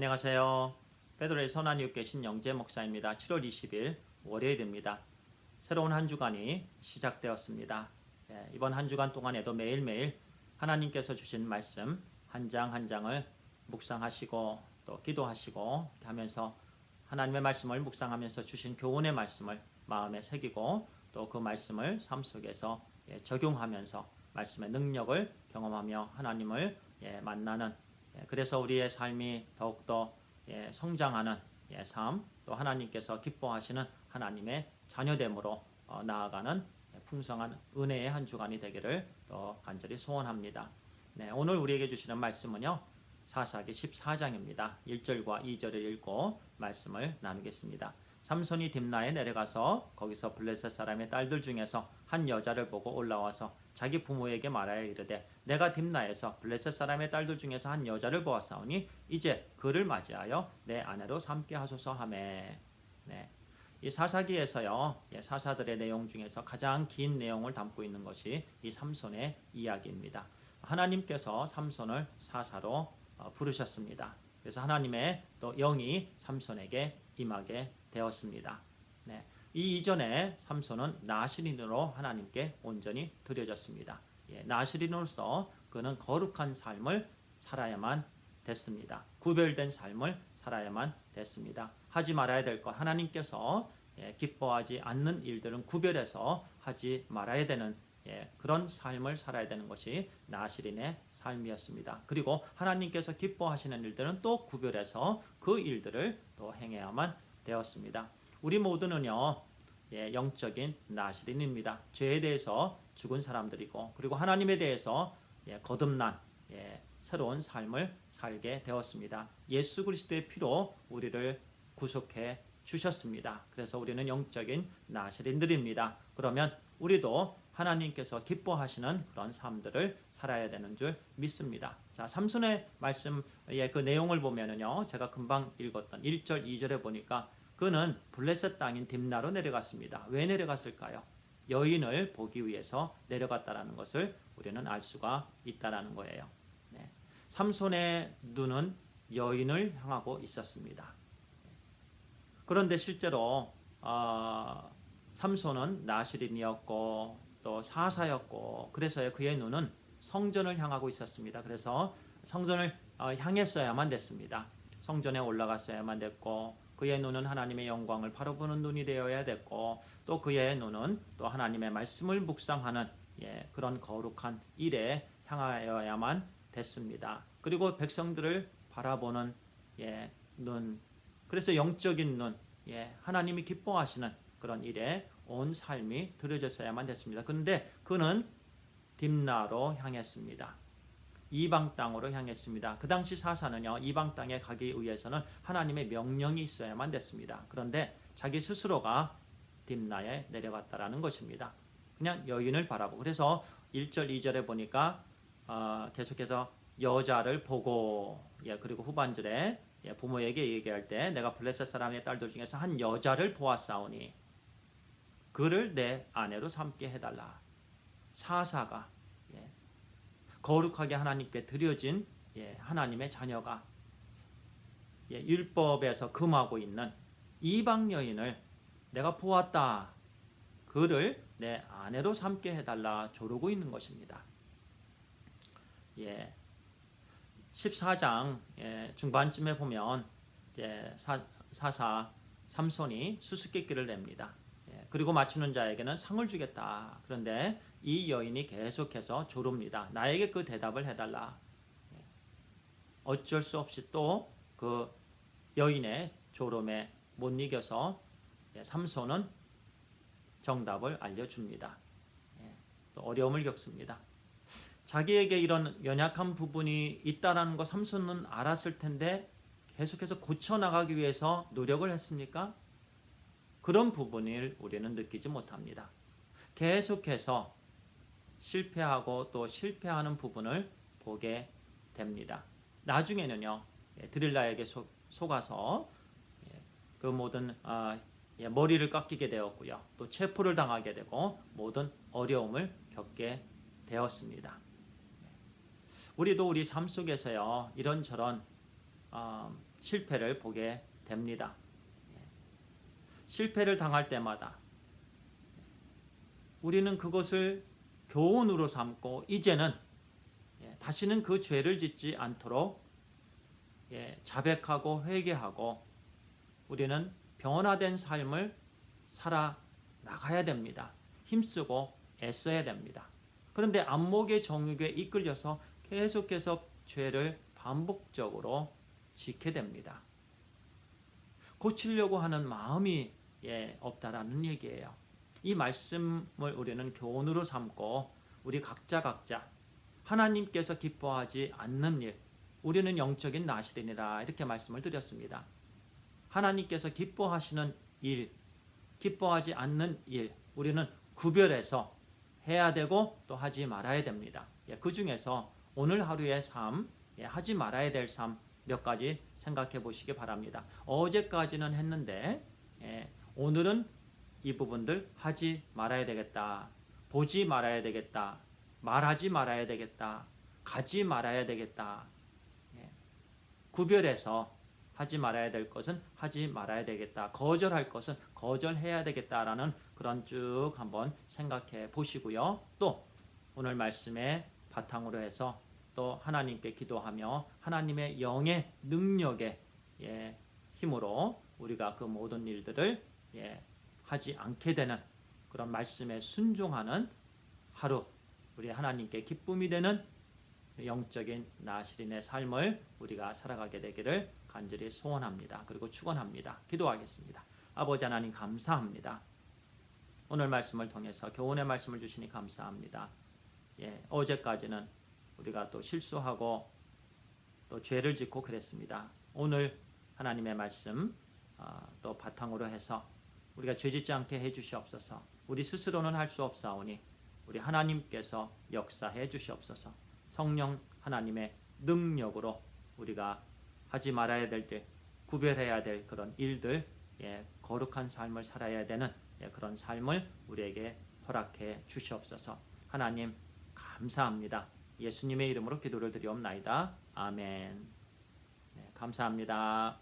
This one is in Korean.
안녕하세요. 베드로의 선한이웃계 신영재 목사입니다. 7월 20일 월요일입니다. 새로운 한 주간이 시작되었습니다. 이번 한 주간 동안에도 매일매일 하나님께서 주신 말씀 한 장 한 장을 묵상하시고 또 기도하시고 하면서 하나님의 말씀을 묵상하면서 주신 교훈의 말씀을 마음에 새기고 또 그 말씀을 삶 속에서 적용하면서 말씀의 능력을 경험하며 하나님을 만나는, 그래서 우리의 삶이 더욱더 성장하는 삶, 또 하나님께서 기뻐하시는 하나님의 자녀됨으로 나아가는 풍성한 은혜의 한 주간이 되기를 또 간절히 소원합니다. 오늘 우리에게 주시는 말씀은요, 사사기 14장입니다. 1절과 2절을 읽고 말씀을 나누겠습니다. 삼손이 딥나에 내려가서 거기서 블레셋 사람의 딸들 중에서 한 여자를 보고 올라와서 자기 부모에게 말하여 이르되, 내가 딥나에서 블레셋 사람의 딸들 중에서 한 여자를 보았사오니 이제 그를 맞이하여 내 아내로 삼게 하소서 하매. 이 사사기에서요, 사사들의 내용 중에서 가장 긴 내용을 담고 있는 것이 이 삼손의 이야기입니다. 하나님께서 삼손을 사사로 부르셨습니다. 그래서 하나님의 또 영이 삼손에게 임하게 되었습니다. 이 이전에 삼손은 나시린으로 하나님께 온전히 드려졌습니다. 나시린으로서 그는 거룩한 삶을 살아야만 됐습니다. 구별된 삶을 살아야만 됐습니다. 하지 말아야 될 것, 하나님께서 기뻐하지 않는 일들은 구별해서 하지 말아야 되는 그런 삶을 살아야 되는 것이 나시린의 삶이었습니다. 그리고 하나님께서 기뻐하시는 일들은 또 구별해서 그 일들을 또 행해야만 되었습니다. 우리 모두는요, 영적인 나시린입니다. 죄에 대해서 죽은 사람들이고, 그리고 하나님에 대해서 거듭난 새로운 삶을 살게 되었습니다. 예수 그리스도의 피로 우리를 구속해 주셨습니다. 그래서 우리는 영적인 나시린들입니다. 그러면 우리도 하나님께서 기뻐하시는 그런 삶들을 살아야 되는 줄 믿습니다. 자, 삼손의 말씀의 그 내용을 보면은요, 제가 금방 읽었던 1절, 2절에 보니까 그는 블레셋 땅인 딥나로 내려갔습니다. 왜 내려갔을까요? 여인을 보기 위해서 내려갔다라는 것을 우리는 알 수가 있다라는 거예요. 삼손의 눈은 여인을 향하고 있었습니다. 그런데 실제로 삼손은 나시린이었고 또 사사였고, 그래서 그의 눈은 성전을 향하고 있었습니다. 그래서 성전을 향했어야만 됐습니다. 성전에 올라갔어야만 됐고, 그의 눈은 하나님의 영광을 바라보는 눈이 되어야 됐고, 또 그의 눈은 또 하나님의 말씀을 묵상하는 그런 거룩한 일에 향하여야만 됐습니다. 그리고 백성들을 바라보는 눈, 그래서 영적인 눈, 하나님이 기뻐하시는 그런 일에 온 삶이 들여졌어야만 됐습니다. 그런데 그는 딥나로 향했습니다. 이방 땅으로 향했습니다. 그 당시 사사는요, 이방 땅에 가기 위해서는 하나님의 명령이 있어야만 됐습니다. 그런데 자기 스스로가 딥나에 내려갔다라는 것입니다. 그냥 여인을 바라보고, 그래서 1절, 2절에 보니까 계속해서 여자를 보고, 그리고 후반절에 부모에게 얘기할 때 내가 블레셋 사람의 딸들 중에서 한 여자를 보았사오니 그를 내 아내로 삼게 해달라. 사사가 거룩하게 하나님께 드려진 하나님의 자녀가 율법에서 금하고 있는 이방 여인을 내가 보았다. 그를 내 아내로 삼게 해달라 조르고 있는 것입니다. 14장 중반쯤에 보면 사사 삼손이 수수께끼를 냅니다. 그리고 맞추는 자에게는 상을 주겠다. 그런데 이 여인이 계속해서 조릅니다. 나에게 그 대답을 해달라. 어쩔 수 없이 또 그 여인의 조름에 못 이겨서 삼손은 정답을 알려줍니다. 또 어려움을 겪습니다. 자기에게 이런 연약한 부분이 있다라는 거 삼손은 알았을 텐데 계속해서 고쳐나가기 위해서 노력을 했습니까? 그런 부분을 우리는 느끼지 못합니다. 계속해서 실패하고 또 실패하는 부분을 보게 됩니다. 나중에는요, 드릴라에게 속아서 그 모든 머리를 깎이게 되었고요, 또 체포를 당하게 되고 모든 어려움을 겪게 되었습니다. 우리도 우리 삶 속에서요, 이런저런 실패를 보게 됩니다. 실패를 당할 때마다 우리는 그것을 교훈으로 삼고 이제는 다시는 그 죄를 짓지 않도록 자백하고 회개하고 우리는 변화된 삶을 살아나가야 됩니다. 힘쓰고 애써야 됩니다. 그런데 안목의 정욕에 이끌려서 계속해서 죄를 반복적으로 짓게 됩니다. 고치려고 하는 마음이 없다라는 얘기예요. 이 말씀을 우리는 교훈으로 삼고 우리 각자 하나님께서 기뻐하지 않는 일, 우리는 영적인 나실이니라 이렇게 말씀을 드렸습니다. 하나님께서 기뻐하시는 일, 기뻐하지 않는 일, 우리는 구별해서 해야 되고 또 하지 말아야 됩니다. 그 중에서 오늘 하루의 삶, 하지 말아야 될 삶 몇 가지 생각해 보시기 바랍니다. 어제까지는 했는데 오늘은 이 부분들 하지 말아야 되겠다. 보지 말아야 되겠다. 말하지 말아야 되겠다. 가지 말아야 되겠다. 구별해서 하지 말아야 될 것은 하지 말아야 되겠다. 거절할 것은 거절해야 되겠다라는 그런 쭉 한번 생각해 보시고요. 또 오늘 말씀의 바탕으로 해서 또 하나님께 기도하며 하나님의 영의 능력의 힘으로 우리가 그 모든 일들을 하지 않게 되는 그런 말씀에 순종하는 하루, 우리 하나님께 기쁨이 되는 영적인 나시린의 삶을 우리가 살아가게 되기를 간절히 소원합니다. 그리고 축원합니다. 기도하겠습니다. 아버지 하나님 감사합니다. 오늘 말씀을 통해서 교훈의 말씀을 주시니 감사합니다. 어제까지는 우리가 또 실수하고 또 죄를 짓고 그랬습니다. 오늘 하나님의 말씀 또 바탕으로 해서 우리가 죄짓지 않게 해주시옵소서. 우리 스스로는 할 수 없사오니 우리 하나님께서 역사해 주시옵소서. 성령 하나님의 능력으로 우리가 하지 말아야 될 일, 구별해야 될 그런 일들, 거룩한 삶을 살아야 되는 그런 삶을 우리에게 허락해 주시옵소서. 하나님 감사합니다. 예수님의 이름으로 기도를 드리옵나이다. 아멘. 감사합니다.